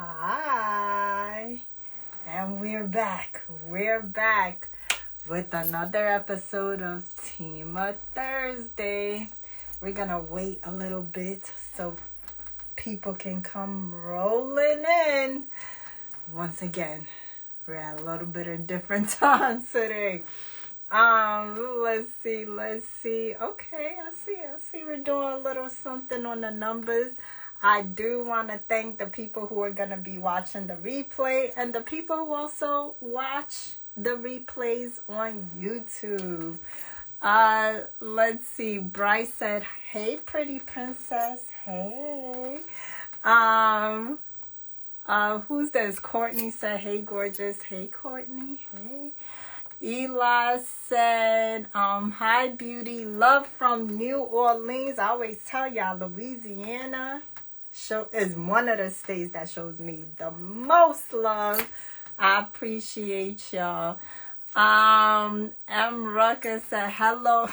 Hi, and we're back. We're back with another episode of Team Thursday. We're gonna wait a little bit so people can come rolling in. Once again, we're at a little bit of different times today. Let's see. Okay, I see we're doing a little something on the numbers. I do want to thank the people who are going to be watching the replay and the people who also watch the replays on YouTube. Let's see. Bryce said, "Hey, pretty princess. Hey." Who's this? Courtney said, "Hey, gorgeous." Hey, Courtney. Hey. Eli said, "Hi, beauty. Love from New Orleans." I always tell y'all, Louisiana is one of the states that shows me the most love. I appreciate y'all. M. Rucker said, "Hello."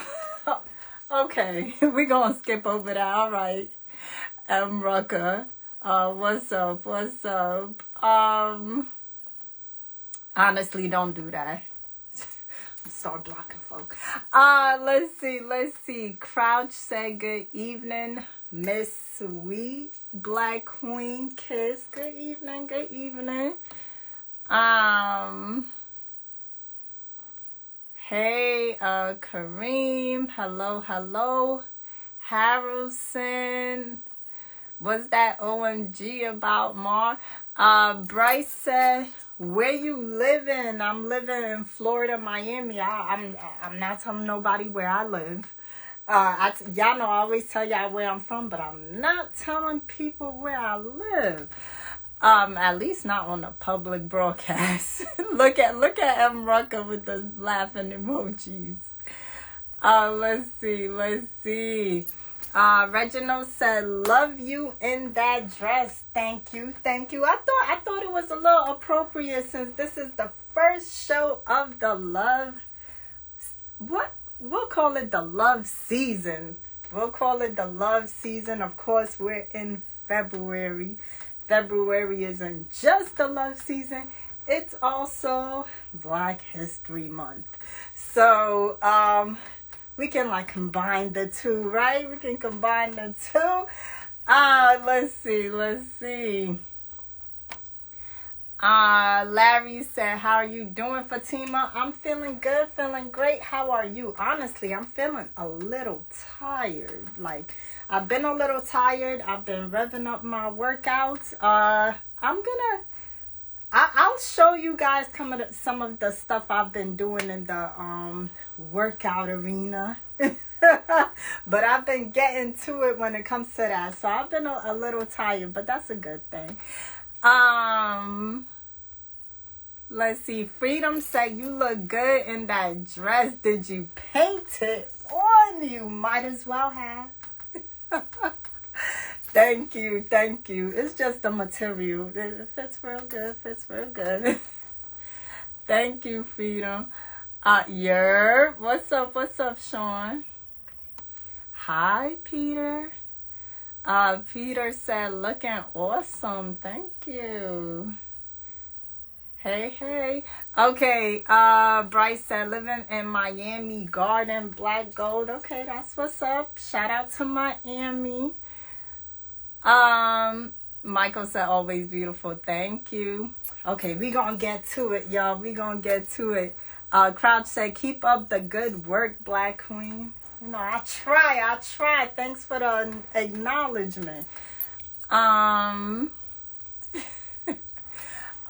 Okay, we're going to skip over that. All right. M. Rucker. What's up? Honestly, don't do that. Start blocking folk. Let's see. Crouch said, "Good evening, Miss Sweet Black Queen Kiss." Good evening. Hey, Kareem. Hello. Harrelson. What's that OMG about, Mar? Bryce said, "Where you living?" I'm living in Florida, Miami. I'm not telling nobody where I live. Y'all know I always tell y'all where I'm from, but I'm not telling people where I live. At least not on a public broadcast. Look at M. Rucker with the laughing emojis. Let's see. Reginald said, "Love you in that dress." Thank you. I thought it was a little appropriate since this is the first show of the love. We'll call it the love season. Of course, we're in February. February isn't just the love season. It's also Black History Month. So, we can combine the two, right? We can combine the two. Let's see. Larry said, "How are you doing, Fatima?" I'm feeling good, feeling great. How are you? Honestly, I'm feeling a little tired. I've been a little tired. I've been revving up my workouts. I'll show you guys some of the stuff I've been doing in the workout arena. But I've been getting to it when it comes to that. So I've been a little tired, but that's a good thing. Let's see. Freedom said, "You look good in that dress. Did you paint it on? You might as well have." Thank you. It's just the material. It fits real good. Thank you, Freedom. What's up, Sean? Hi, Peter. Peter said, "Looking awesome." Thank you. Hey. Okay, Bryce said, "Living in Miami Garden, black gold." Okay, that's what's up. Shout out to Miami. Michael said, "Always beautiful." Thank you. Okay, we gonna get to it, y'all. Crouch said, "Keep up the good work, Black Queen." I try. Thanks for the acknowledgement.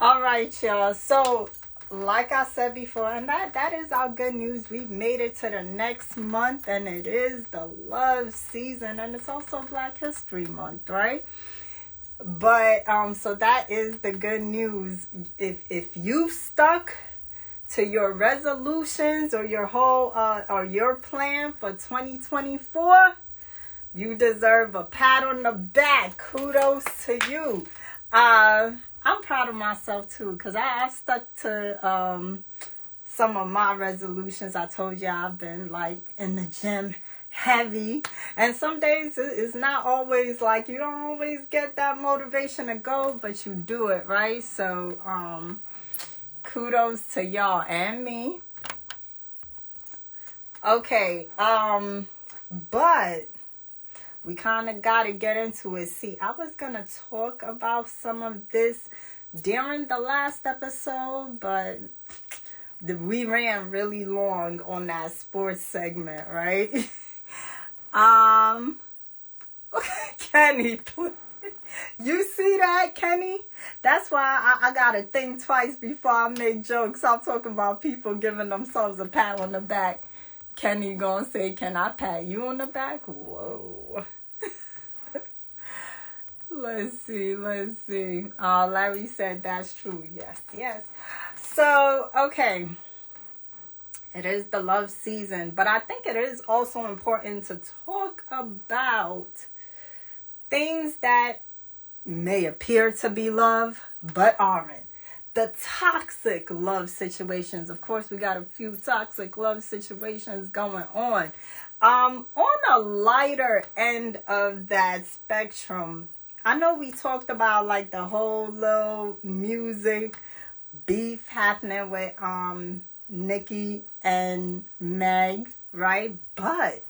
All right, y'all. So, like I said before, and that is our good news. We've made it to the next month, and it is the love season, and it's also Black History Month, right? But so that is the good news. If you've stuck to your resolutions or your whole or your plan for 2024, you deserve a pat on the back. Kudos to you. I'm proud of myself too, because I've stuck to some of my resolutions. I told you I've been in the gym heavy. And some days it's not always like, you don't always get that motivation to go, but you do it, right? So kudos to y'all and me. Okay, but we kind of got to get into it. See, I was going to talk about some of this during the last episode, but we ran really long on that sports segment, right? Kenny, please. You see that, Kenny? That's why I gotta think twice before I make jokes. I'm talking about people giving themselves a pat on the back. Kenny gonna say, can I pat you on the back? Whoa. Let's see. Larry said that's true. Yes. So, okay. It is the love season, but I think it is also important to talk about things that may appear to be love, but aren't. The toxic love situations. Of course, we got a few toxic love situations going on. On a lighter end of that spectrum, I know we talked about like the whole little music beef happening with Nicki and Meg, right? But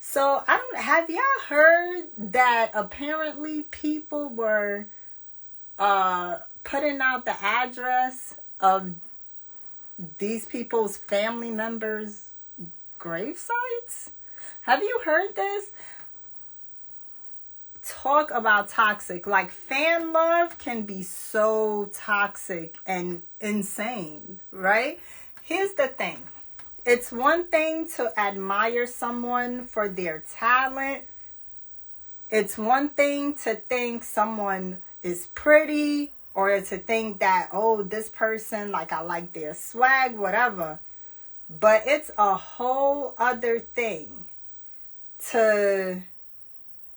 so have y'all heard that apparently people were putting out the address of these people's family members' grave sites? Have you heard this? Talk about toxic. Like, fan love can be so toxic and insane, right? Here's the thing. It's one thing to admire someone for their talent. It's one thing to think someone is pretty, or to think that, oh, this person, like, I like their swag, whatever. But it's a whole other thing to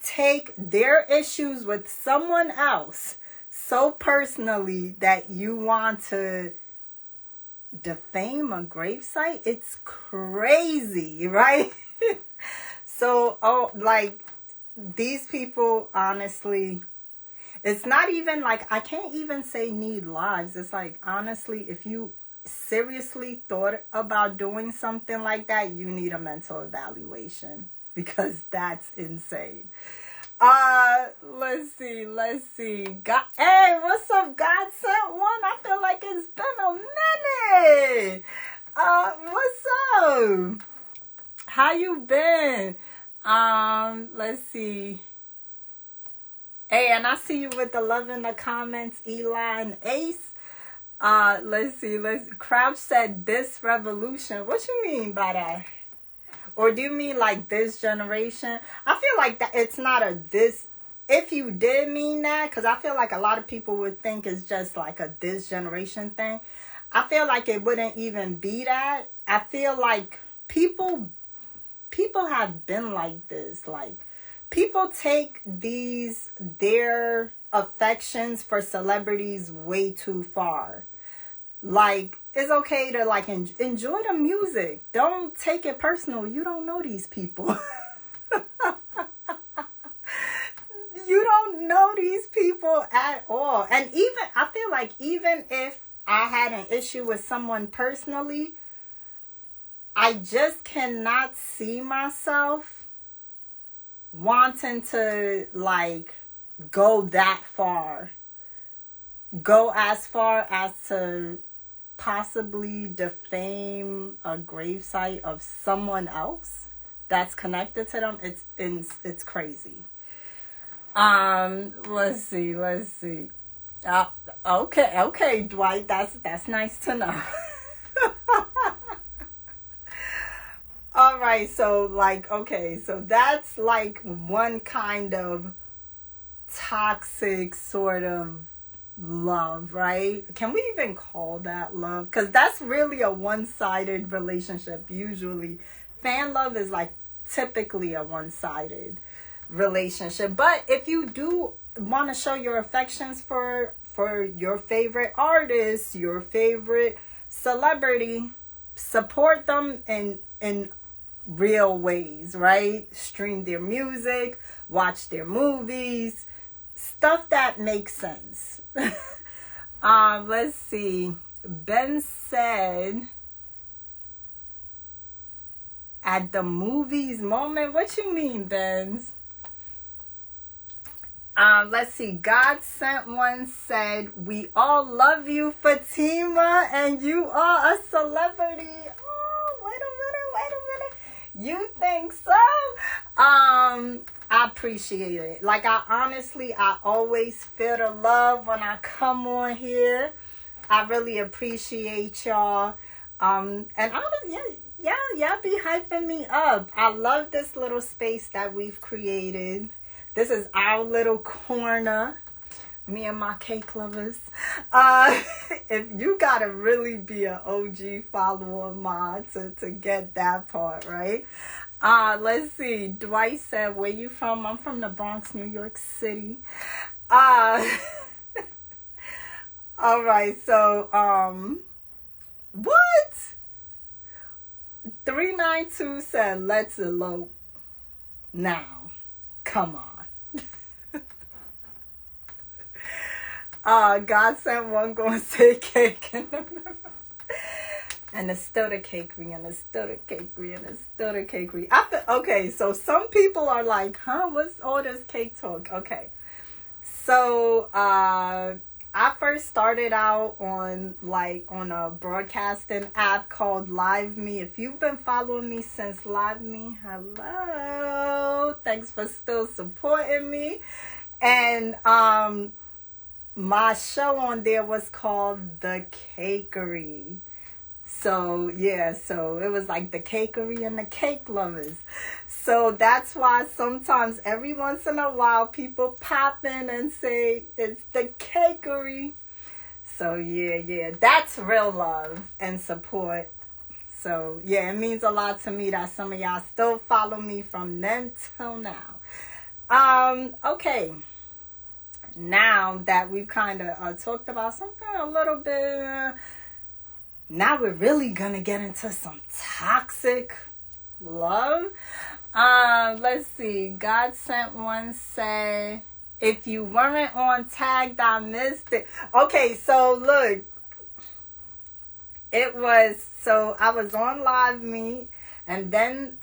take their issues with someone else so personally that you want to defame a gravesite. It's crazy, right? So, like, these people, honestly, it's not even like, I can't even say need lives. It's like, honestly, if you seriously thought about doing something like that, you need a mental evaluation, because that's insane. Let's see. Hey, what's up, God Sent One? I feel like it's been a minute. What's up? How you been? Let's see. Hey, and I see you with the love in the comments, Eli and Ace. Let's see. Crouch said this revolution. What you mean by that? Or do you mean like this generation? I feel like that it's not a this. If you did mean that, because I feel like a lot of people would think it's just like a this generation thing. I feel like it wouldn't even be that. I feel like people have been like this. Like, people take their affections for celebrities way too far. Like, it's okay to like enjoy the music. Don't take it personal. You don't know these people. You don't know these people at all. And even, I feel like even if I had an issue with someone personally, I just cannot see myself wanting to like go that far. Go as far as to possibly defame a gravesite of someone else that's connected to them. It's crazy. Let's see. Okay, Dwight, that's nice to know. All right, so like, okay, so that's like one kind of toxic sort of love, right? Can we even call that love? Because that's really a one-sided relationship. Usually fan love is like typically a one-sided relationship. But if you do want to show your affections for your favorite artist, your favorite celebrity, support them in real ways, right? Stream their music, watch their movies, stuff that makes sense. Let's see. Ben said, at the movies moment. What you mean, Benz? Let's see. God Sent One said, we all love you, Fatima, and you are a celebrity. Oh, wait a minute. You think so? I appreciate it. Like, I always feel the love when I come on here. I really appreciate y'all. And y'all be hyping me up. I love this little space that we've created. This is our little corner. Me and my cake lovers. If you gotta really be an OG follower of mine to get that part, right? Let's see. Dwight said, where you from? I'm from the Bronx, New York City. All right, so what? 392 said, let's elope now. Come on. God Sent One gonna say cake and it's still the cakery, and it's still the cakery, and it's still the cakery. Okay, so some people are like, huh, what's all this cake talk? Okay, so I first started out on a broadcasting app called Live Me. If you've been following me since Live Me, hello, thanks for still supporting me. And my show on there was called The Cakery. So yeah, so it was like The Cakery and the Cake Lovers. So that's why sometimes every once in a while people pop in and say it's The Cakery. So yeah, that's real love and support. So yeah, it means a lot to me that some of y'all still follow me from then till now. Okay. Now that we've kind of talked about something a little bit, now we're really gonna get into some toxic love. Let's see. God Sent One say, if you weren't on Tagged, I missed it. Okay, so look, I was on Live Me, and then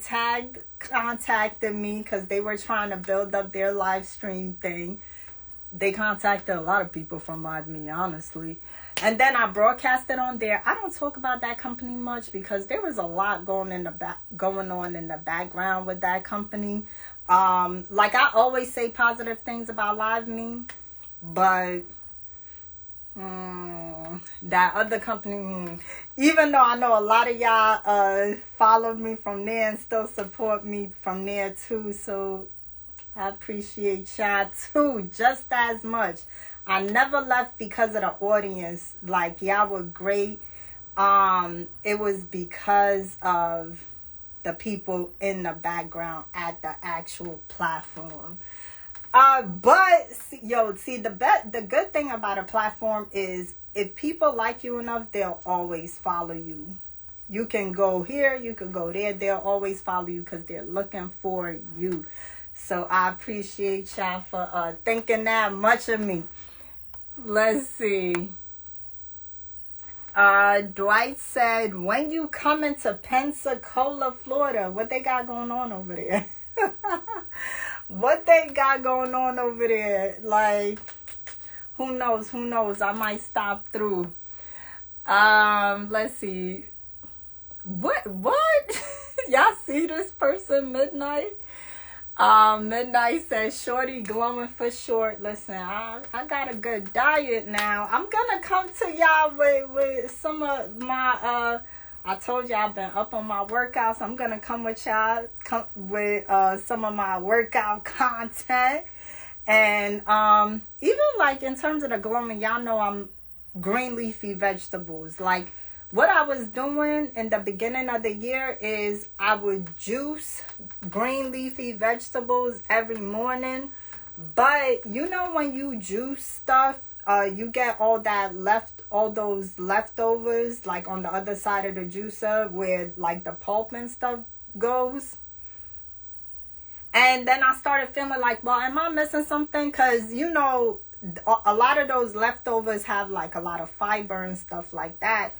Tagged contacted me because they were trying to build up their live stream thing. They contacted a lot of people from Live Me, honestly. And then I broadcasted on there. I don't talk about that company much because there was a lot going on in the background with that company. Like I always say positive things about Live Me, but that other company, even though I know a lot of y'all followed me from there and still support me from there too, so I appreciate y'all too, just as much. I never left because of the audience. Like, y'all were great. It was because of the people in the background at the actual platform. But the good thing about a platform is if people like you enough, they'll always follow you. You can go here, you can go there. They'll always follow you because they're looking for you. So I appreciate y'all for thinking that much of me. Let's see. Dwight said, when you come into Pensacola, Florida, what they got going on over there? What they got going on over there? Like, who knows? I might stop through. Let's see. What? Y'all see this person, Midnight? Midnight says, shorty glowing for short. Listen, I got a good diet now. I'm gonna come to y'all with some of my I told y'all I've been up on my workouts. I'm gonna come with y'all with some of my workout content. And even like in terms of the glowing, y'all know I'm green leafy vegetables. Like, what I was doing in the beginning of the year is I would juice green leafy vegetables every morning. But you know when you juice stuff, you get all those leftovers, like on the other side of the juicer where like the pulp and stuff goes. And then I started feeling like, well, am I missing something? Because, you know, a lot of those leftovers have like a lot of fiber and stuff like that.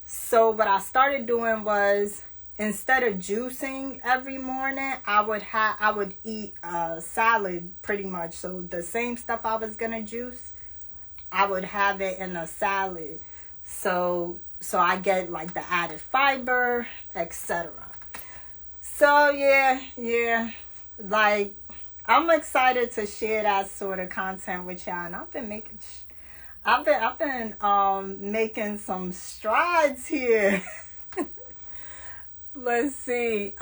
So what I started doing was, instead of juicing every morning, I would eat a salad pretty much. So the same stuff I was gonna juice, I would have it in a salad. So I get like the added fiber, etc. So yeah. Like, I'm excited to share that sort of content with y'all, and I've been making some strides here. Let's see.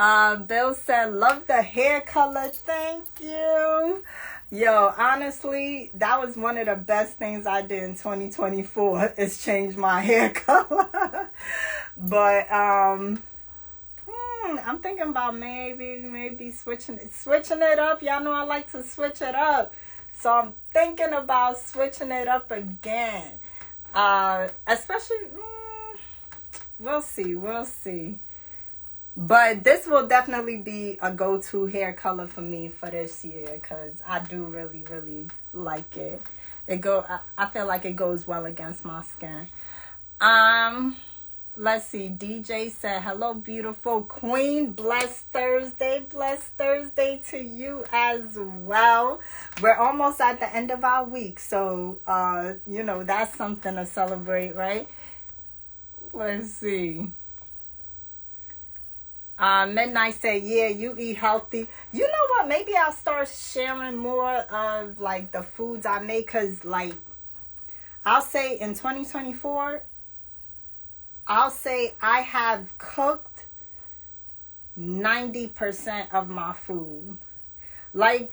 Bill said, love the hair color. Thank you. Yo, honestly, that was one of the best things I did in 2024 is change my hair color. But I'm thinking about maybe switching it up. Y'all know I like to switch it up. So I'm thinking about switching it up again. Especially, we'll see. But this will definitely be a go-to hair color for me for this year, because I do really, really like it. I feel like it goes well against my skin. Let's see. DJ said, hello, beautiful queen. Blessed Thursday. Blessed Thursday to you as well. We're almost at the end of our week. So, you know, that's something to celebrate, right? Let's see. Midnight said, yeah, you eat healthy. You know what? Maybe I'll start sharing more of, like, the foods I make. Because, like, I'll say in 2024... I'll say I have cooked 90% of my food. I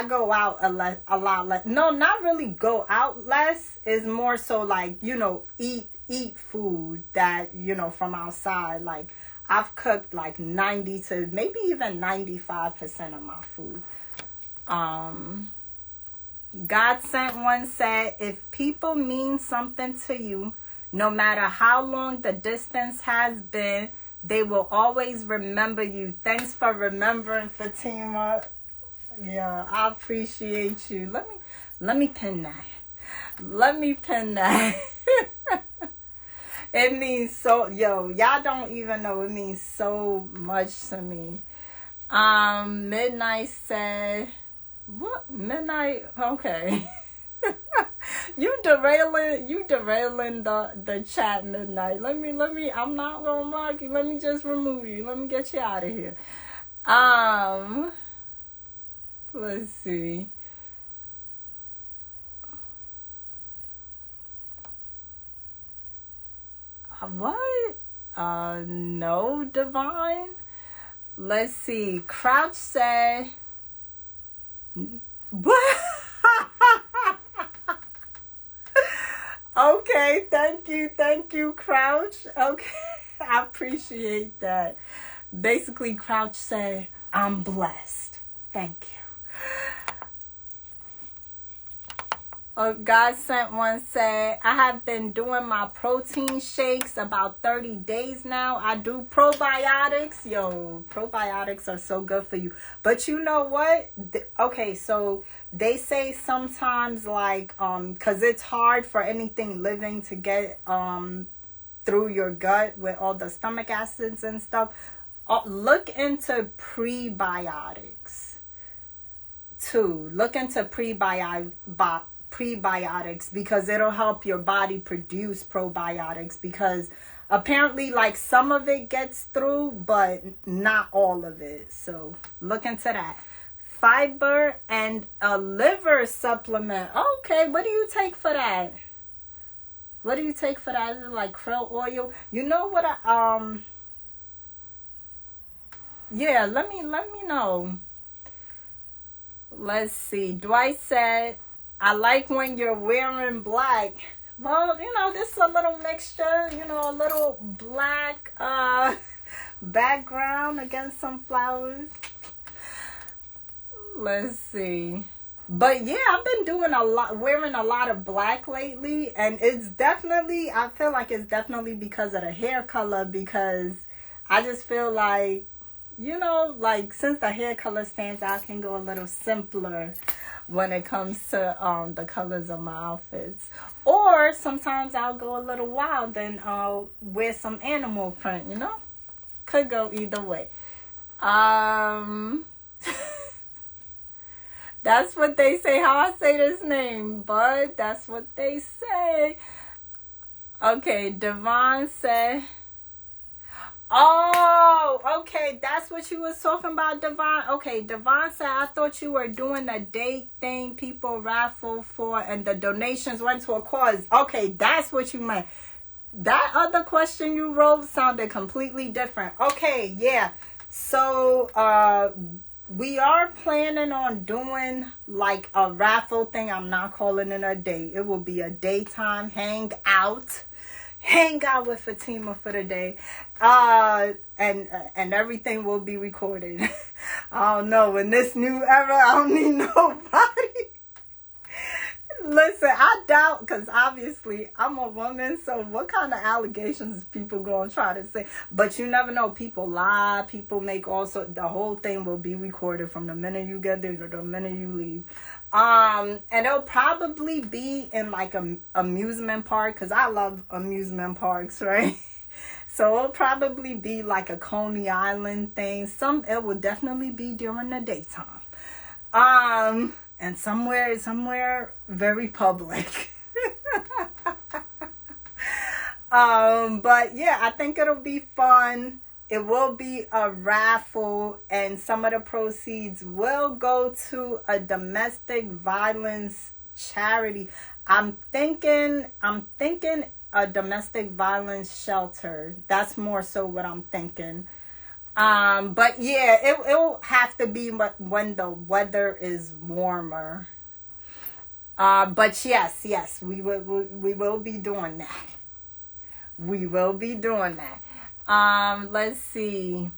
go out a lot less. No, not really go out less. It's more so like, you know, eat food that, you know, from outside. Like, I've cooked like 90 to maybe even 95% of my food. God Sent One said, if people mean something to you, no matter how long the distance has been, they will always remember you. Thanks for remembering, Fatima. Yeah, I appreciate you. Let me pin that. It means so, y'all don't even know. It means so much to me. Midnight said, what? Midnight? Okay. You derailing the chat, Midnight. Let me, I'm not gonna block you. Let me just remove you. Let me get you out of here. Let's see. What? No, Divine. Let's see. Crouch said, what? Okay, thank you, Crouch. Okay, I appreciate that. Basically, Crouch said, I'm blessed. Thank you. God Sent One said, I have been doing my protein shakes about 30 days now. I do probiotics. Probiotics are so good for you. But you know what? Okay, so they say sometimes, like, because it's hard for anything living to get through your gut with all the stomach acids and stuff. Look into prebiotics too. Look into prebiotics, because it'll help your body produce probiotics, because apparently, like, some of it gets through, but not all of it. So look into that. Fiber and a liver supplement. Okay, what do you take for that? Is it like krill oil? You know what? Yeah, let me know. Let's see. Dwight said, I like when you're wearing black. Well, you know, this is a little mixture, you know, a little black background against some flowers. Let's see. But yeah, I've been doing a lot, wearing a lot of black lately, and it's definitely, I feel like it's definitely because of the hair color, because I just feel like, like since the hair color stands out, I can go a little simpler when it comes to the colors of my outfits. Or sometimes I'll go a little wild and wear some animal print, Could go either way. That's what they say. How I say this name, bud. That's what they say. Okay, Devon said. Oh, okay. That's what you was talking about, Devon. Okay, Devon said, I thought you were doing a date thing people raffle for and the donations went to a cause. Okay, that's what you meant. That other question you wrote sounded completely different. Okay, yeah. So, we are planning on doing like a raffle thing. I'm not calling it a date. It will be a daytime hangout. Hang out with Fatima for the day. And everything will be recorded. I don't know. In this new era, I don't need nobody. Listen, I doubt, because obviously I'm a woman, so what kind of allegations is people going to try to say? But you never know. People lie. People make also, the whole thing will be recorded from the minute you get there to the minute you leave. And it'll probably be in like a amusement park, because I love amusement parks, right? So it'll probably be like a Coney Island thing. It will definitely be during the daytime. And somewhere very public. But yeah, I think it'll be fun. It will be a raffle, and some of the proceeds will go to a domestic violence charity. I'm thinking a domestic violence shelter. That's more so what I'm thinking. But yeah, it'll have to be when the weather is warmer. But yes, we will be doing that. We will be doing that. Let's see.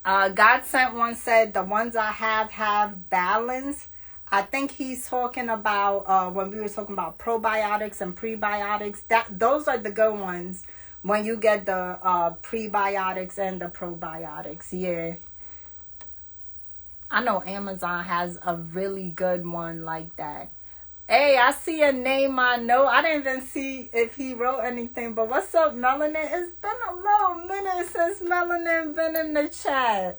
God Sent One said the ones I have balance. I think he's talking about when we were talking about probiotics and prebiotics. Those are the good ones. When you get the prebiotics and the probiotics, yeah. I know Amazon has a really good one like that. Hey, I see a name I know. I didn't even see if he wrote anything, but what's up, Melanin? It's been a little minute since Melanin been in the chat.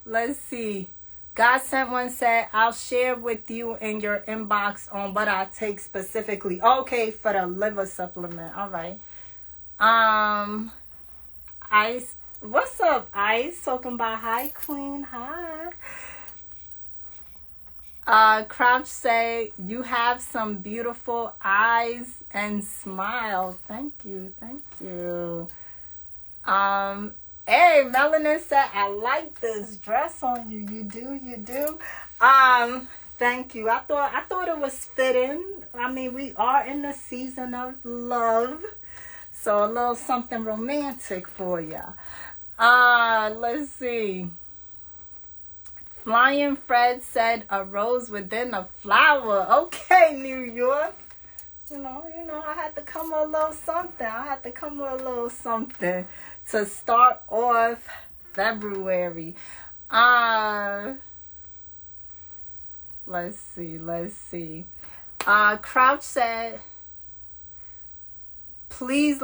Let's see. God Sent One said, I'll share with you in your inbox on what I take specifically. Okay, for the liver supplement. All right. Ice. What's up, Ice? Talking about hi, Queen. Hi. Crouch say, you have some beautiful eyes and smile. Thank you. Hey, Melanin said, I like this dress on you. You do. Thank you. I thought it was fitting. I mean, we are in the season of love. So a little something romantic for ya. Let's see. Flying Fred said, a rose within a flower. Okay, New York. You know, I had to come with a little something. To start off February. Let's see. Crouch said, please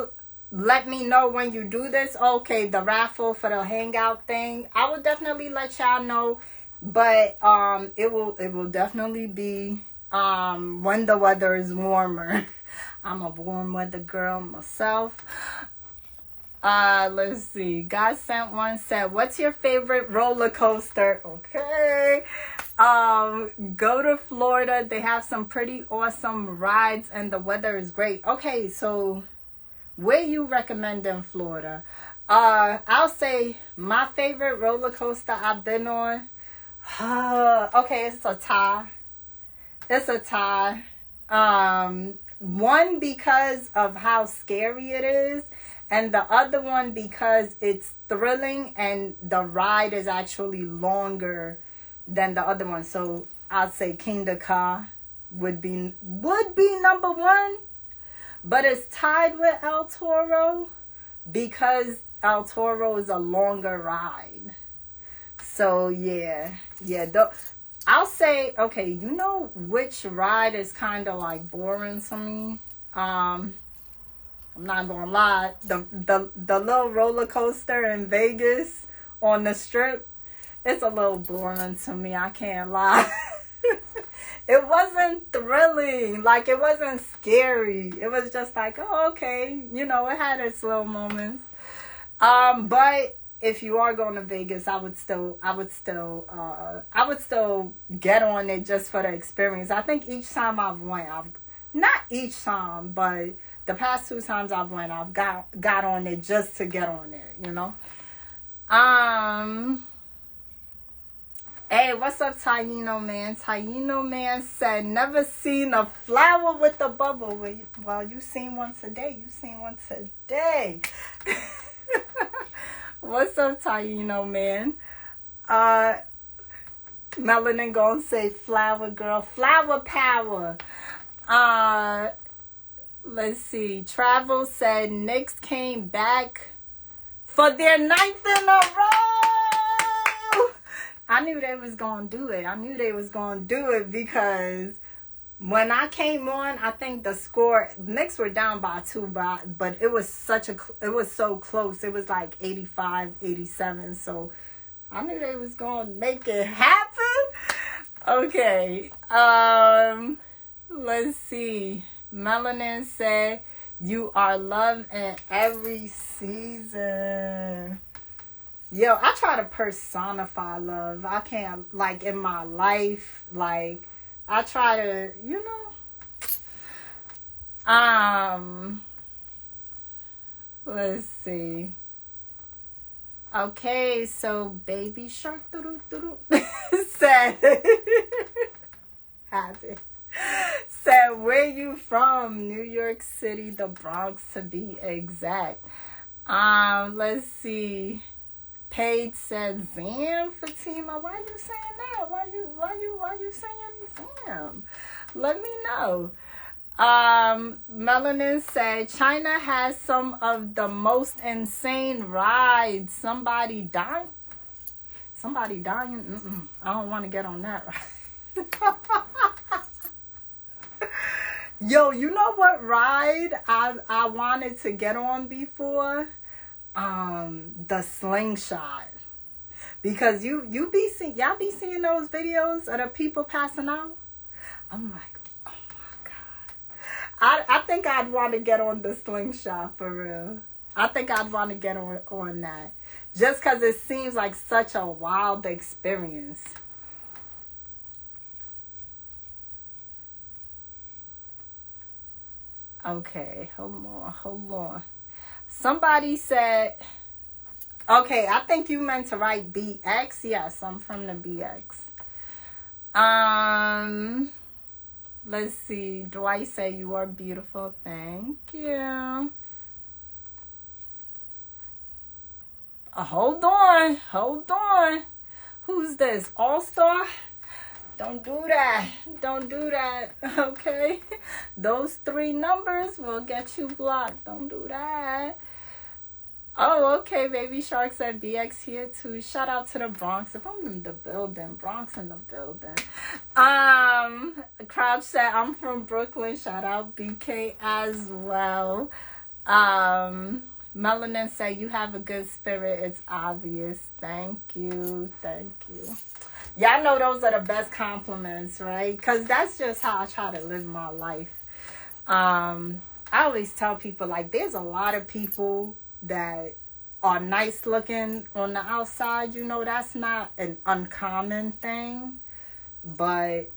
let me know when you do this. Okay, the raffle for the hangout thing. I will definitely let y'all know. But it will definitely be when the weather is warmer. I'm a warm weather girl myself. Let's see. God Sent One said, what's your favorite roller coaster? Okay. Go to Florida. They have some pretty awesome rides and the weather is great. Okay, so where you recommend in Florida? I'll say my favorite roller coaster I've been on. Okay, it's a tie. One because of how scary it is, and the other one because it's thrilling and the ride is actually longer than the other one. So I'd say Kingda Ka would be number one, but it's tied with El Toro because El Toro is a longer ride. So yeah. I'll say, okay, you know which ride is kind of like boring to me? I'm not gonna lie, the little roller coaster in Vegas on the Strip, it's a little boring to me, I can't lie. It wasn't thrilling, like it wasn't scary. It was just like, oh, okay, you know, it had its little moments. But if you are going to Vegas, I would still get on it just for the experience. I think each time I've went, not each time, but the past 2 times I've went, I've got on it just to get on it, you know. Hey, what's up, Taino Man? Taino Man said, never seen a flower with a bubble. Well, you seen one today. What's up, Taino Man? Melanin gonna say flower girl. Flower power. Let's see. Travel said Knicks came back for their 9th in a row. I knew they was going to do it. Because when I came on, I think the score, Knicks were down by 2, but it was so close. It was like 85-87. So I knew they was going to make it happen. Okay. Let's see. Melanin said, you are loved in every season. Yo, I try to personify love. I can't, like, in my life, like, I try to, you know. Let's see. Okay, so Baby Shark said, said, where you from? New York City, the Bronx to be exact. Let's see. Paige said, Zam, Fatima. Why you saying that? Why you saying Zam? Let me know. Melanin said, China has some of the most insane rides. Somebody dying? I don't want to get on that ride. Yo, you know what ride I wanted to get on before? The slingshot. Because y'all be seeing those videos of the people passing out. I'm like, oh my God. I think I'd want to get on the slingshot for real. I think I'd want to get on that. Just because it seems like such a wild experience. Okay, hold on. Somebody said, okay, I think you meant to write BX. Yes, I'm from the BX. Let's see. Dwight said you are beautiful. Thank you. Hold on. Who's this? All-Star? Don't do that. Okay? Those 3 numbers will get you blocked. Don't do that. Oh, okay. Baby Shark said BX here too. Shout out to the Bronx. If I'm in the building, Bronx in the building. Crouch said I'm from Brooklyn. Shout out BK as well. Melanin said you have a good spirit. It's obvious. Thank you. Y'all know those are the best compliments, right? Because that's just how I try to live my life. I always tell people, like, there's a lot of people that are nice looking on the outside. You know, that's not an uncommon thing. But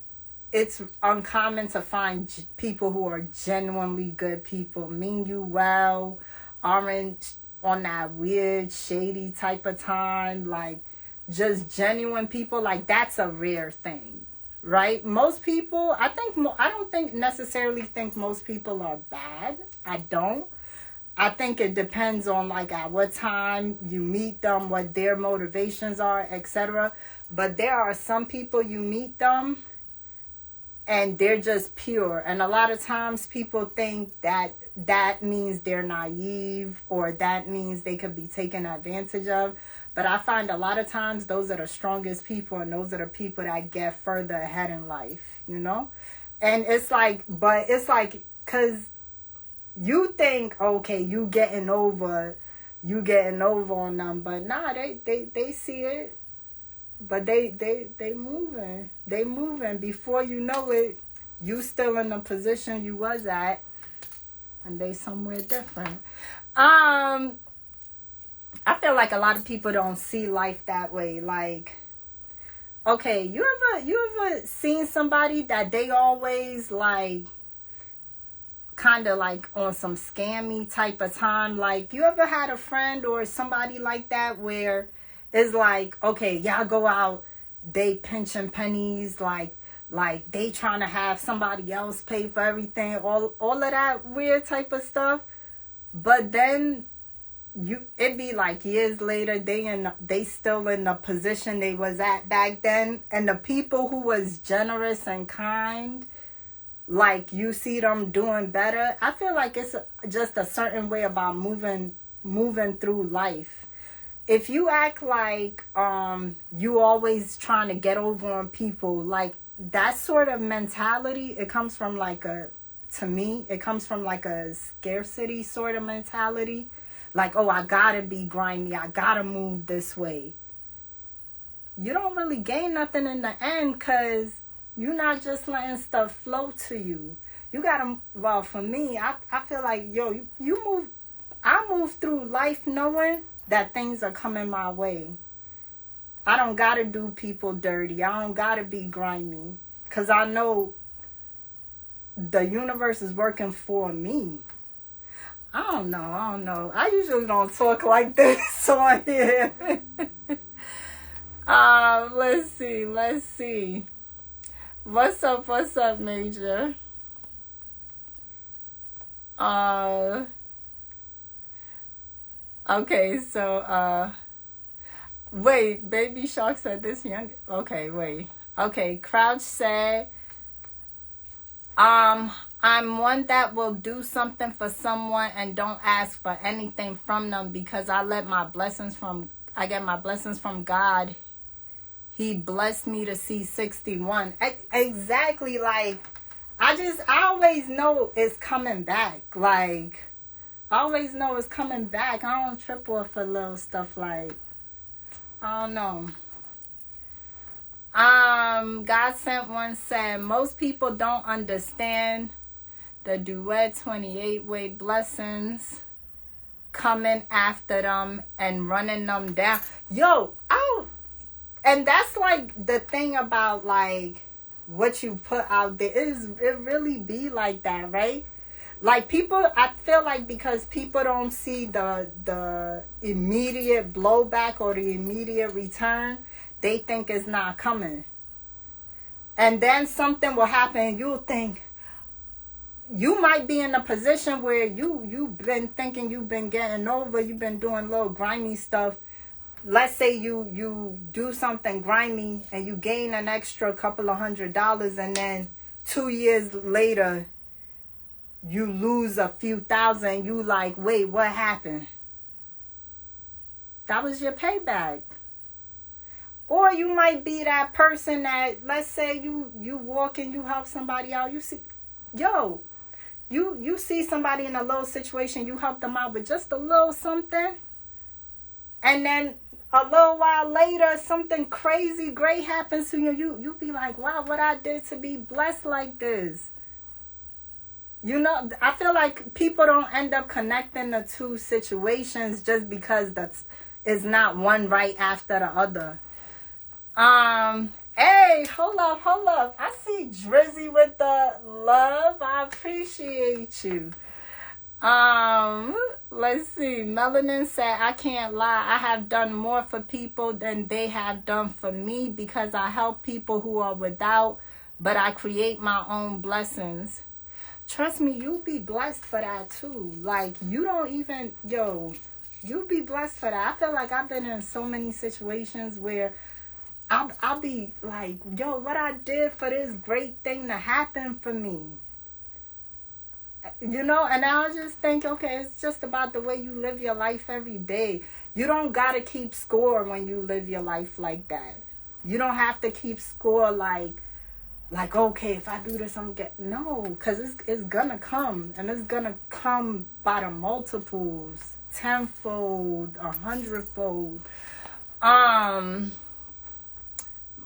it's uncommon to find people who are genuinely good people, mean you well, aren't on that weird, shady type of time, like, just genuine people. Like, that's a rare thing, right? Most people, I don't necessarily think most people are bad. I don't. I think it depends on, like, at what time you meet them, what their motivations are, etc. But there are some people, you meet them and they're just pure. And a lot of times people think that that means they're naive, or that means they could be taken advantage of. But I find a lot of times those are the strongest people, and those are the people that get further ahead in life, you know? And it's like, but it's like, because you think, okay, you getting over on them. But nah, they see it. But they moving. Before you know it, you still in the position you was at, and they somewhere different. I feel like a lot of people don't see life that way. Like, okay, you ever seen somebody that they always like kind of like on some scammy type of time? Like, you ever had a friend or somebody like that where it's like, okay, y'all go out, they pinching pennies, like they trying to have somebody else pay for everything, all of that weird type of stuff. But then it be like years later, they still in the position they was at back then, and the people who was generous and kind, like, you see them doing better. I feel like it's just a certain way about moving through life. If you act like you always trying to get over on people, like that sort of mentality, it comes from like to me, it comes from like a scarcity sort of mentality. Like, oh, I gotta be grimy, I gotta move this way. You don't really gain nothing in the end, because you're not just letting stuff flow to you. You gotta, well, for me, I feel like, yo, I move through life knowing that things are coming my way. I don't gotta do people dirty. I don't gotta be grimy, because I know the universe is working for me. I don't know. I usually don't talk like this on here. Let's see. What's up, Major? Okay, so, wait, Baby Shark said this young, okay, wait. Okay, Crouch said, I'm one that will do something for someone and don't ask for anything from them, because I get my blessings from God. He blessed me to see 61. Exactly, like, I always know it's coming back, like, I always know it's coming back. I don't trip off for little stuff like, I don't know. God Sent One said, most people don't understand the duet 28-way blessings coming after them and running them down. Yo, and that's like the thing about like what you put out there. It really be like that, right? Like, people, I feel like because people don't see the immediate blowback or the immediate return, they think it's not coming. And then something will happen, you'll think, you might be in a position where you've been thinking you've been getting over, you've been doing little grimy stuff. Let's say you do something grimy and you gain an extra couple of $100, and then 2 years later, you lose a few thousand. You like, wait, what happened? That was your payback. Or you might be that person that, let's say you walk and you help somebody out. You see, you see somebody in a little situation, you help them out with just a little something. And then a little while later, something crazy great happens to you. You be like, wow, what I did to be blessed like this. You know, I feel like people don't end up connecting the two situations just because it's not one right after the other. Hey, hold up. I see Drizzy with the love. I appreciate you. Let's see. Melanin said, I can't lie. I have done more for people than they have done for me, because I help people who are without, but I create my own blessings. Trust me, you'll be blessed for that too. Like, you don't even, you'll be blessed for that. I feel like I've been in so many situations where I'll be like, yo, what I did for this great thing to happen for me. You know, and I just think, okay, it's just about the way you live your life every day. You don't got to keep score when you live your life like that. You don't have to keep score like, okay, if I do this, I'm get no, because it's gonna come, and it's gonna come by the multiples, tenfold, 100-fold.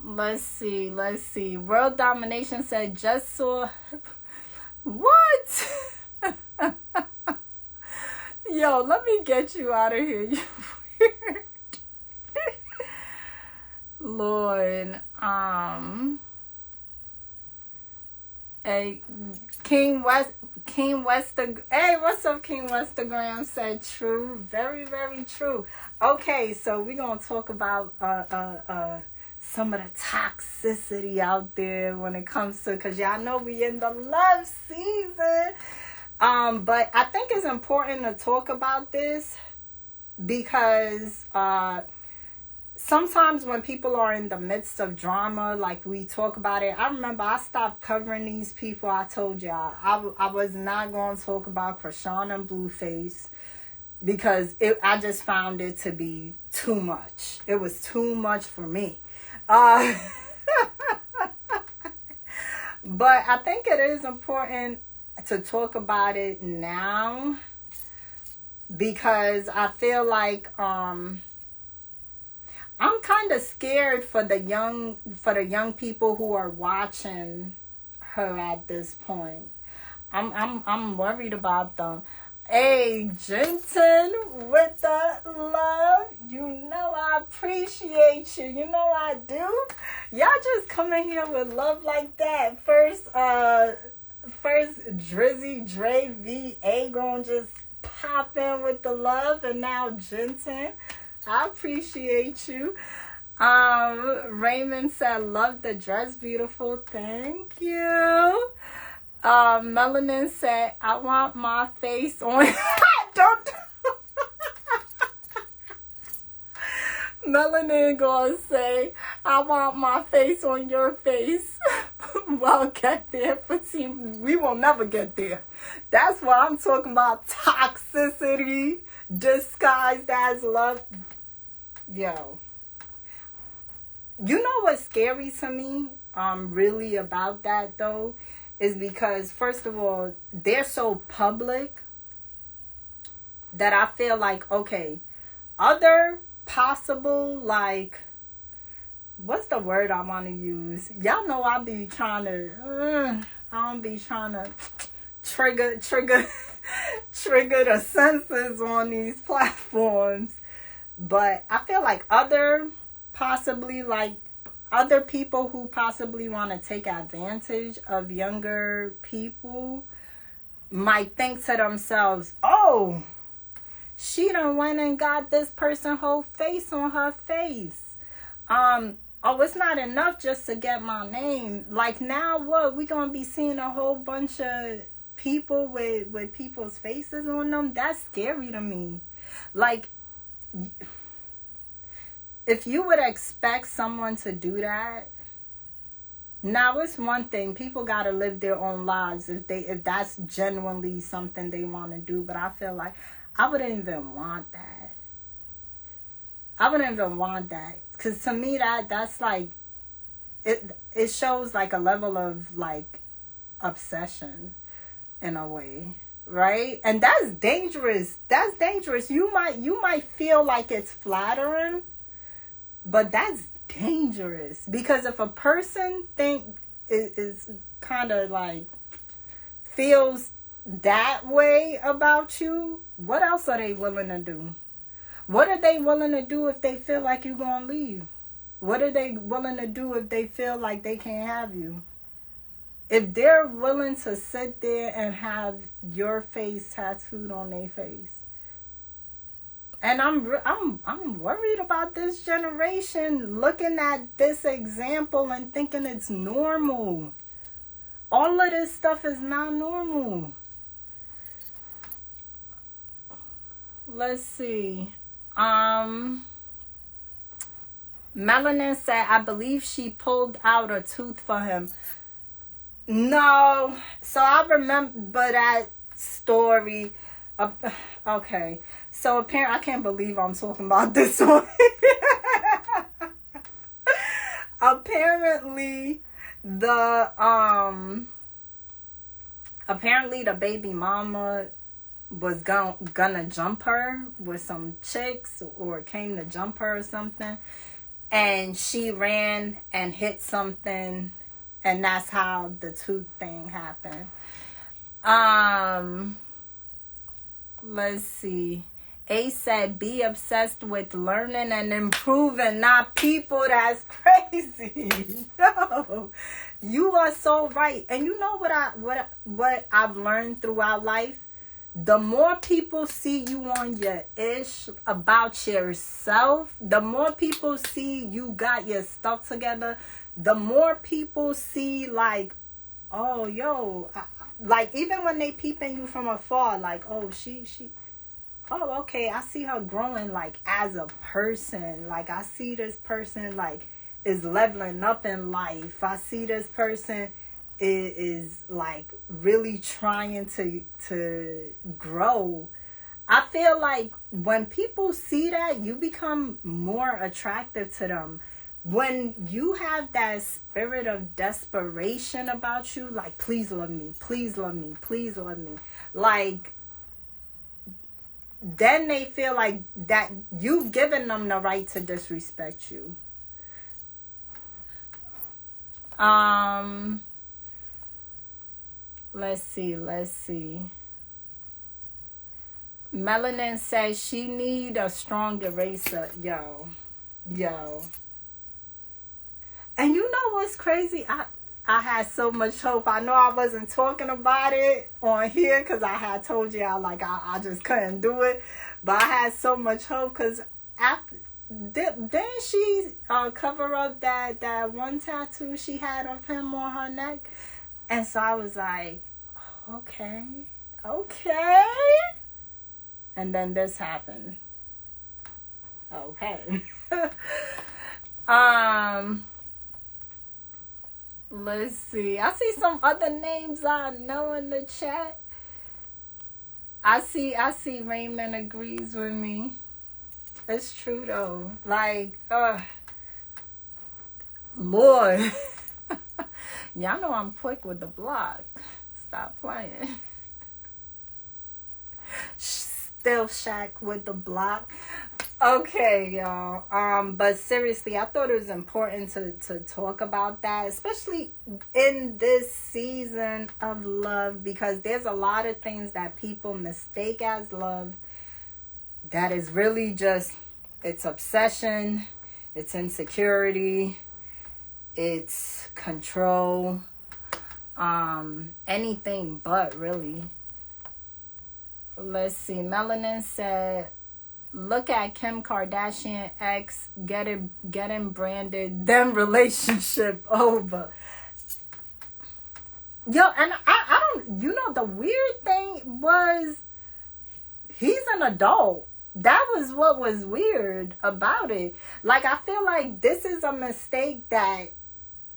Let's see. World Domination said just saw. What? Yo, let me get you out of here. You weird. Lord, hey, King Wester, hey, what's up, King Westergram said true, very, very true. Okay, so we're gonna talk about some of the toxicity out there when it comes to, because y'all know we in the love season. But I think it's important to talk about this because sometimes when people are in the midst of drama, like we talk about it, I remember I stopped covering these people. I told y'all I was not going to talk about Chrisean and Blueface because I just found it to be too much. It was too much for me. But I think it is important to talk about it now because I feel like I'm kind of scared for the young people who are watching her at this point. I'm worried about them. Hey, Jensen with the love. You know I appreciate you. You know I do. Y'all just come in here with love like that. First Drizzy Dre VA gonna just pop in with the love, and now Jensen. I appreciate you. Raymond said, love the dress, beautiful. Thank you. Melanin said, I want my face on. Don't. Melanin gonna say, I want my face on your face. Well, get there for team. We will never get there. That's why I'm talking about toxicity disguised as love. Yo. You know what's scary to me? Really about that though, is because first of all, they're so public that I feel like, okay, other possible, like, what's the word I want to use? Y'all know I be trying to, I don't be trying to trigger the senses on these platforms. But I feel like other people who possibly want to take advantage of younger people might think to themselves, oh, she done went and got this person whole face on her face. Oh, it's not enough just to get my name. Like, now what? We gonna be seeing a whole bunch of people with people's faces on them? That's scary to me. Like, if you would expect someone to do that, now it's one thing. People gotta live their own lives if that's genuinely something they want to do. But I feel like I wouldn't even want that. Because to me that's like it shows like a level of like obsession in a way. Right? And that's dangerous. You might feel like it's flattering, but that's dangerous. Because if a person is kind of like feels that way about you, what else are they willing to do? What are they willing to do if they feel like you're gonna leave? What are they willing to do if they feel like they can't have you? If they're willing to sit there and have your face tattooed on their face. And I'm worried about this generation looking at this example and thinking it's normal. All of this stuff is not normal. Let's see. Melanin said, I believe she pulled out a tooth for him. No. So I remember that story. Okay. So apparently, I can't believe I'm talking about this one. Apparently, the baby mama was gonna jump her with some chicks, or came to jump her or something, and she ran and hit something, and that's how the tooth thing happened. Let's see. A said, be obsessed with learning and improving, not people. That's crazy. No, you are so right. And you know what I've learned throughout life? The more people see you on your ish about yourself, the more people see you got your stuff together, the more people see, like, oh, yo, like, even when they peeping you from afar, like, oh, she oh, okay, I see her growing, like, as a person. Like, I see this person, like, is leveling up in life. I see this person is like, really trying to grow. I feel like when people see that, you become more attractive to them. When you have that spirit of desperation about you, like, please love me, please love me, please love me. Like, then they feel like that you've given them the right to disrespect you. Let's see. Melanin says she need a strong eraser. Yo. And you know what's crazy? I had so much hope. I know I wasn't talking about it on here because I had told you I just couldn't do it. But I had so much hope because after didn't she cover up that one tattoo she had of him on her neck? And so I was like, okay. And then this happened. Okay. Let's see. I see some other names I know in the chat. I see Raymond agrees with me. It's true though. Like, Lord. Y'all know I'm quick with the block. Stop playing. Still Shaq with the block. Okay, y'all. But seriously, I thought it was important to talk about that, especially in this season of love, because there's a lot of things that people mistake as love that is really just, it's obsession, it's insecurity, it's control, anything but, really. Let's see. Melanin said, look at Kim Kardashian ex getting branded, them relationship over. Yo, and I don't, you know, the weird thing was, he's an adult. That was what was weird about it. Like, I feel like this is a mistake that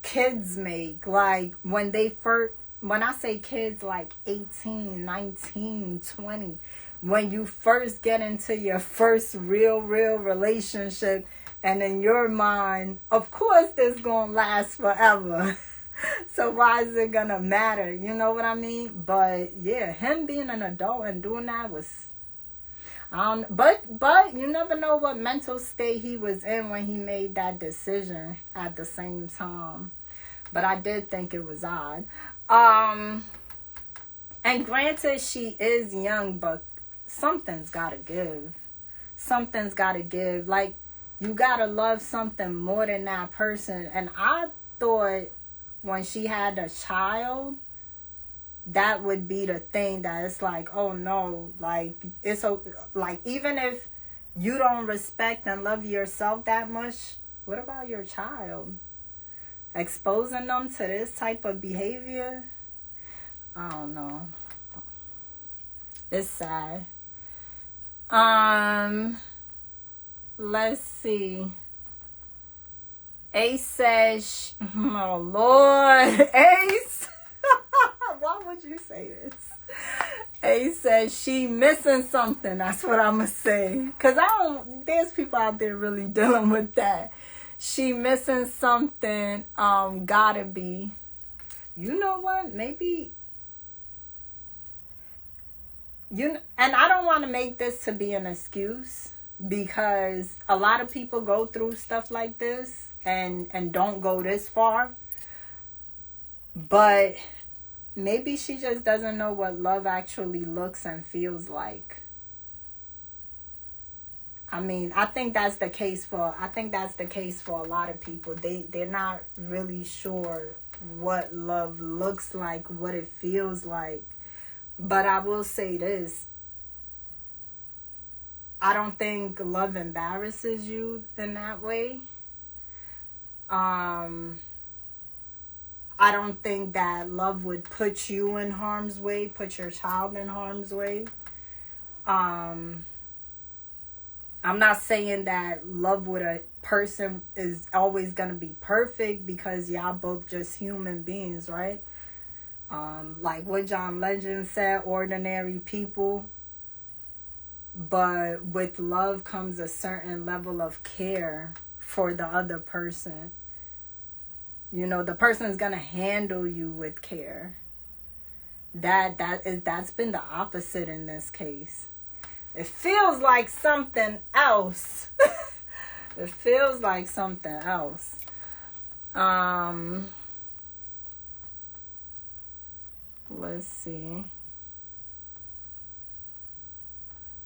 kids make. Like, when I say kids, like 18, 19, 20, when you first get into your first real relationship, and in your mind, of course this gonna last forever. So why is it gonna matter? You know what I mean? But yeah, him being an adult and doing that was, but you never know what mental state he was in when he made that decision at the same time. But I did think it was odd. And granted, she is young, but something's gotta give. Like, you gotta love something more than that person. And I thought when she had a child, that would be the thing that it's like, oh no, like, it's like, even if you don't respect and love yourself that much, what about your child? Exposing them to this type of behavior? I don't know. It's sad. Let's see. Ace says, oh Lord, Ace. Why would you say this? Ace says she missing something. That's what I'm going to say. Because there's people out there really dealing with that. She missing something. Gotta be. You know what? Maybe. And I don't want to make this to be an excuse. Because a lot of people go through stuff like this. And don't go this far. But maybe she just doesn't know what love actually looks and feels like. I mean, I think that's the case for a lot of people. They're not really sure what love looks like, what it feels like. But I will say this. I don't think love embarrasses you in that way. I don't think that love would put you in harm's way, put your child in harm's way. I'm not saying that love with a person is always going to be perfect because y'all both just human beings, right? Like what John Legend said, ordinary people. But with love comes a certain level of care for the other person. You know, the person is going to handle you with care. That's been the opposite in this case. It feels like something else. It feels like something else. Let's see.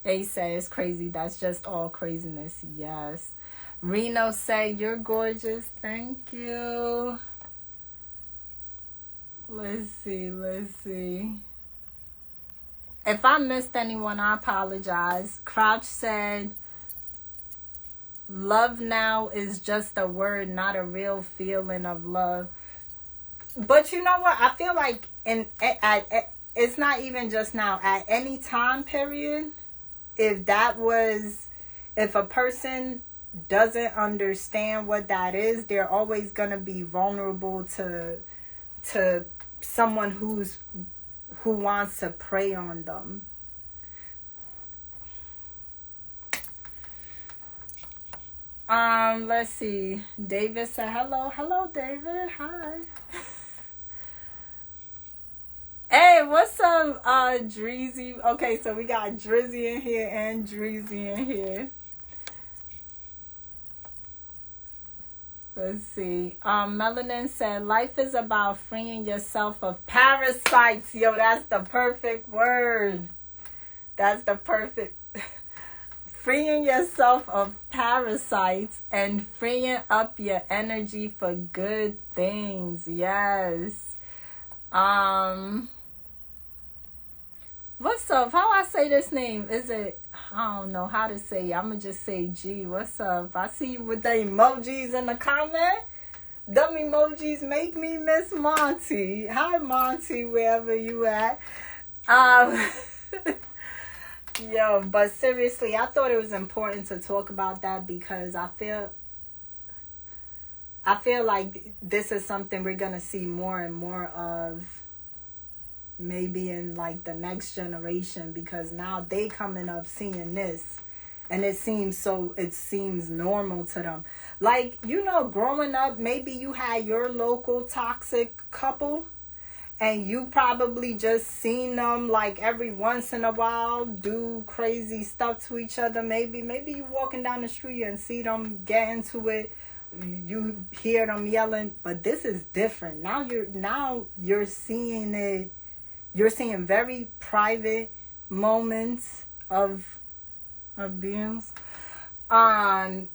A says crazy. That's just all craziness. Yes. Reno say you're gorgeous. Thank you. Let's see. If I missed anyone, I apologize. Crouch said, love now is just a word, not a real feeling of love. But you know what? I feel like it's not even just now. At any time period, if a person doesn't understand what that is, they're always going to be vulnerable to someone who wants to prey on them. Let's see. David said hello David. Hi. Hey, what's up, Dreezy? Okay, so we got Drizzy in here and Dreezy in here. Let's see. Melanin said, life is about freeing yourself of parasites. Yo, that's the perfect word. That's the perfect. Freeing yourself of parasites and freeing up your energy for good things. Yes. What's up? How I say this name? Is it, I don't know how to say it. I'm going to just say G. What's up? I see you with the emojis in the comment. Them emojis make me miss Monty. Hi, Monty, wherever you at. Yo, but seriously, I thought it was important to talk about that because I feel like this is something we're going to see more and more of. Maybe in like the next generation, because now they coming up seeing this and it seems normal to them. Like, you know, growing up, maybe you had your local toxic couple and you probably just seen them like every once in a while do crazy stuff to each other. Maybe you walking down the street and see them get into it. You hear them yelling, but this is different. Now you're seeing it. You're seeing very private moments of abuse. You're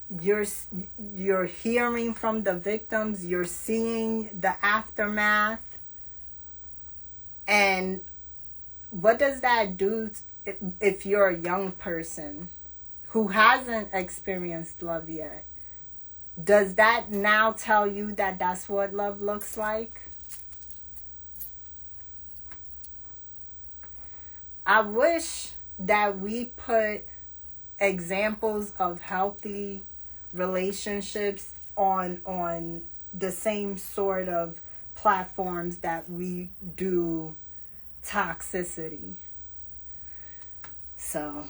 hearing from the victims. You're seeing the aftermath. And what does that do if you're a young person who hasn't experienced love yet? Does that now tell you that that's what love looks like? I wish that we put examples of healthy relationships on the same sort of platforms that we do Toxicity. So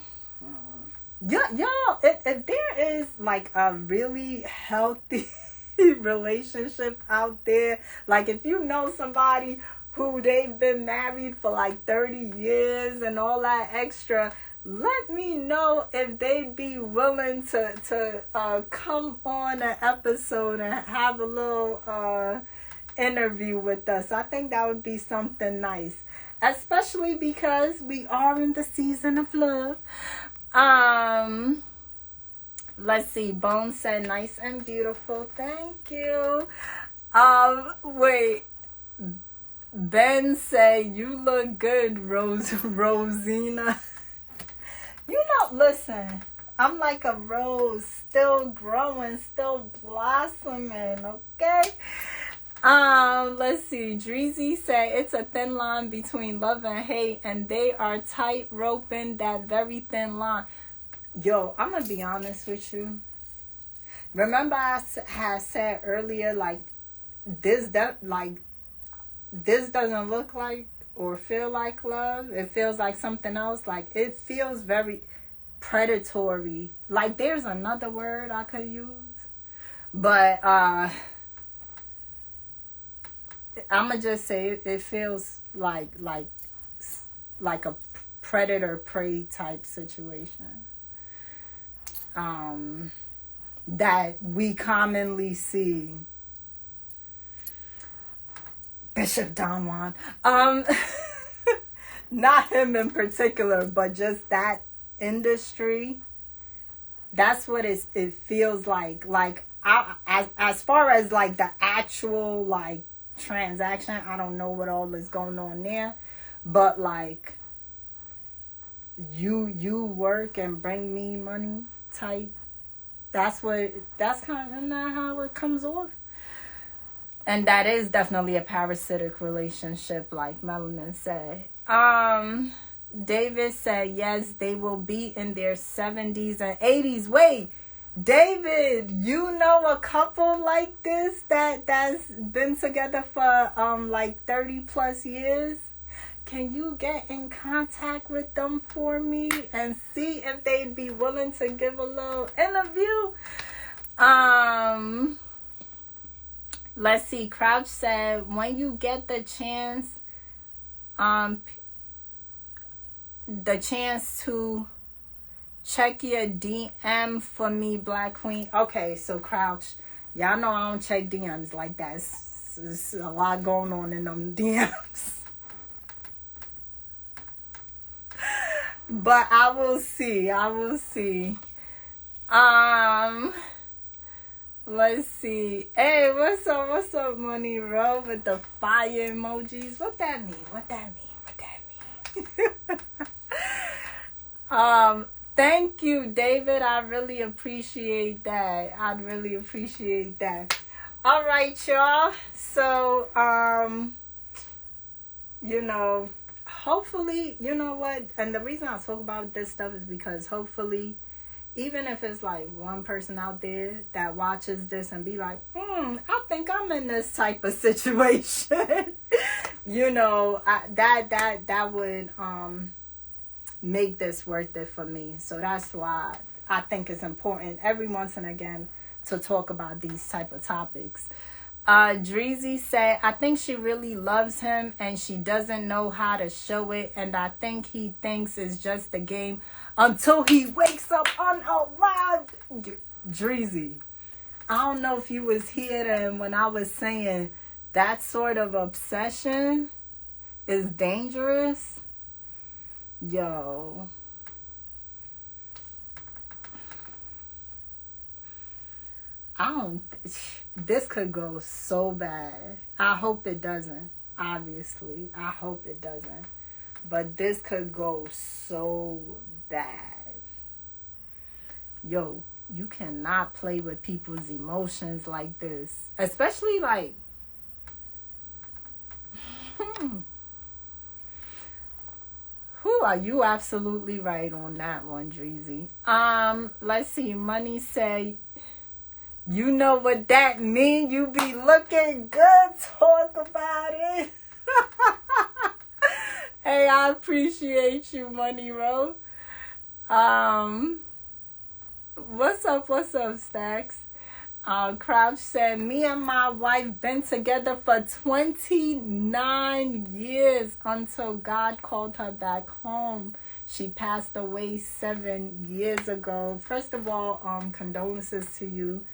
y'all, if there is like a really healthy relationship out there, like if you know somebody who they've been married for like 30 years and all that extra, let me know if they'd be willing to come on an episode and have a little interview with us. I think that would be something nice, especially because we are in the season of love. Let's see. Bone said nice and beautiful. Thank you. Wait. Ben said you look good, Rosina. Listen. I'm like a rose, still growing, still blossoming. Okay. Let's see. Dreezy said it's a thin line between love and hate, and they are tight roping that very thin line. Yo, I'm gonna be honest with you. Remember I had said earlier, like this doesn't look like or feel like love. It feels like something else. Like it feels very predatory. Like there's another word I could use, but I'ma just say it feels like a predator prey type situation. That we commonly see. Bishop Don Juan. Not him in particular, but just that industry. That's what it feels like. Like as far as like the actual like transaction, I don't know what all is going on there, but like you work and bring me money type. That's kind of not how it comes off. And that is definitely a parasitic relationship, like Melanin said. David said, yes, they will be in their 70s and 80s. Wait, David, you know a couple like this that's been together for like 30 plus years? Can you get in contact with them for me and see if they'd be willing to give a little interview? Let's see. Crouch said, when you get the chance to check your DM for me, Black Queen. Okay, so Crouch, y'all know I don't check DMs like that. It's a lot going on in them DMs. But I will see. Let's see. Hey, what's up, Money Row with the fire emojis? What that mean? Thank you, David. I really appreciate that. I'd really appreciate that. All right, y'all. So, hopefully, you know what? And the reason I talk about this stuff is because hopefully, even if it's like one person out there that watches this and be like, I think I'm in this type of situation, that would make this worth it for me. So that's why I think it's important every once and again to talk about these type of topics. Dreezy said, I think she really loves him and she doesn't know how to show it, and I think he thinks it's just a game until he wakes up unalive. Dreezy, I don't know if you was here then when I was saying that sort of obsession is dangerous. Yo. This could go so bad. I hope it doesn't, obviously. I hope it doesn't. But this could go so bad. Yo, you cannot play with people's emotions like this. Especially like... Who are you? Absolutely right on that one, Dreezy. Let's see. Money said... You know what that mean? You be looking good. Talk about it. Hey, I appreciate you, Money Roll. What's up, Stacks? Crouch said, me and my wife been together for 29 years until God called her back home. She passed away 7 years ago. First of all, condolences to you.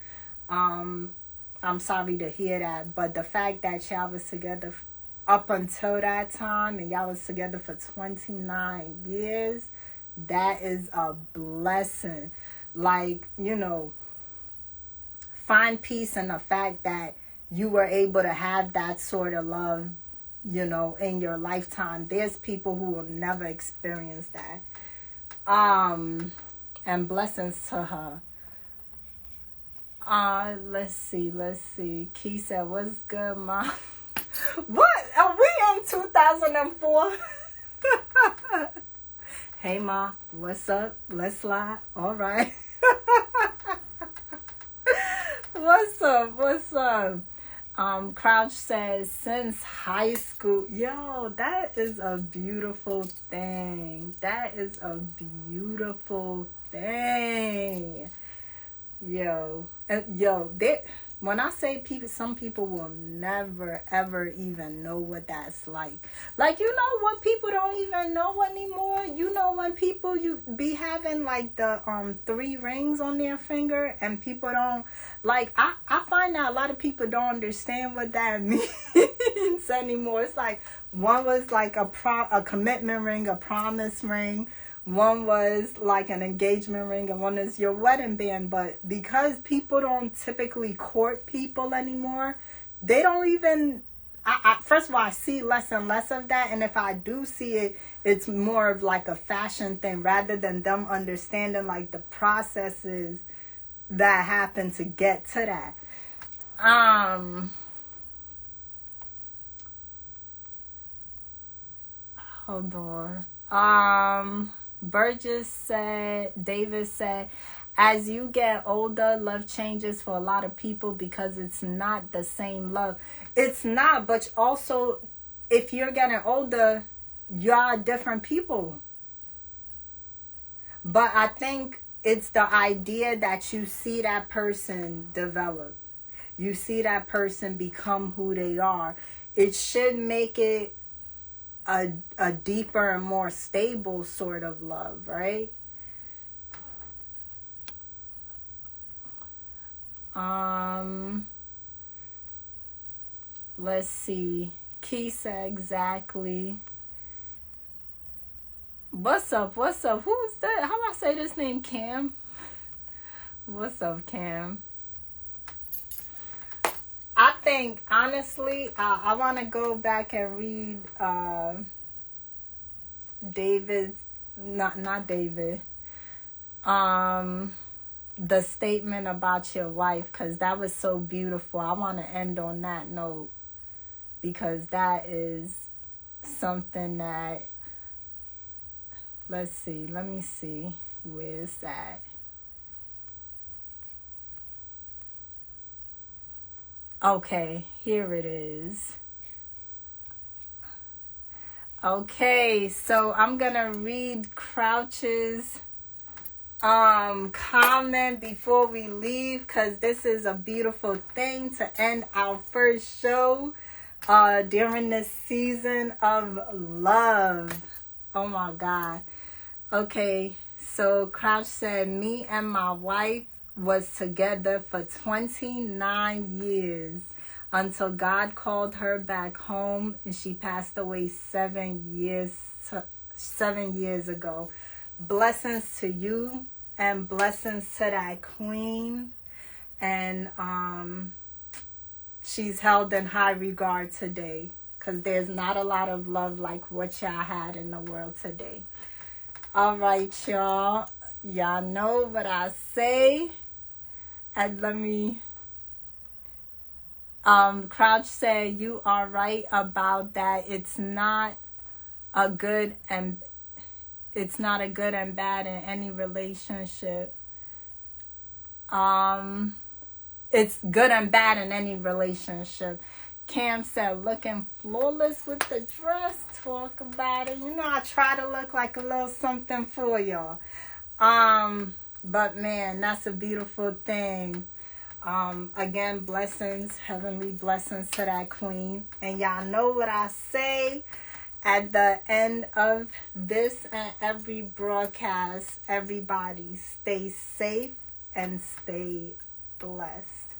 I'm sorry to hear that, but the fact that y'all was together up until that time and y'all was together for 29 years, that is a blessing. Like, find peace in the fact that you were able to have that sort of love, in your lifetime. There's people who will never experience that. And blessings to her. Let's see. Key said, what's good, Mom? What? Are we in 2004? Hey, Ma, what's up? Let's slide. All right. What's up? Crouch says, since high school. Yo, that is a beautiful thing. When I say people, some people will never ever even know what that's like. Like, what people don't even know anymore? When people you be having like the 3 rings on their finger and people don't like, I find that a lot of people don't understand what that means anymore. It's like one was like a commitment ring, a promise ring. One was like an engagement ring and one is your wedding band. But because people don't typically court people anymore, they don't even... first of all, I see less and less of that. And if I do see it, it's more of like a fashion thing rather than them understanding like the processes that happen to get to that. Hold on. David said, as you get older, love changes for a lot of people because it's not the same love. It's not, but also, if you're getting older, y'all different people. But I think it's the idea that you see that person develop. You see that person become who they are. It should make it a deeper and more stable sort of love, right? Let's see. Kisa, exactly. What's up? Who's that? How do I say this name? Cam? What's up, Cam? I think, honestly, I want to go back and read David's, not David, the statement about your wife, because that was so beautiful. I want to end on that note because that is something that, let me see, where's that? Okay, here it is. Okay, so I'm gonna read Crouch's comment before we leave, because this is a beautiful thing to end our first show during this season of love. Oh my God. Okay, so Crouch said, me and my wife was together for 29 years until God called her back home and she passed away 7 years ago. Blessings to you and blessings to that queen, and she's held in high regard today because there's not a lot of love like what y'all had in the world today. All right, y'all know what I say. And let me, Crouch said, you are right about that. It's not a good and bad in any relationship. it's good and bad in any relationship. Cam said, looking flawless with the dress. Talk about it. You know, I try to look like a little something for y'all. But man, that's a beautiful thing. Again, blessings, heavenly blessings to that queen. And y'all know what I say at the end of this and every broadcast. Everybody stay safe and stay blessed.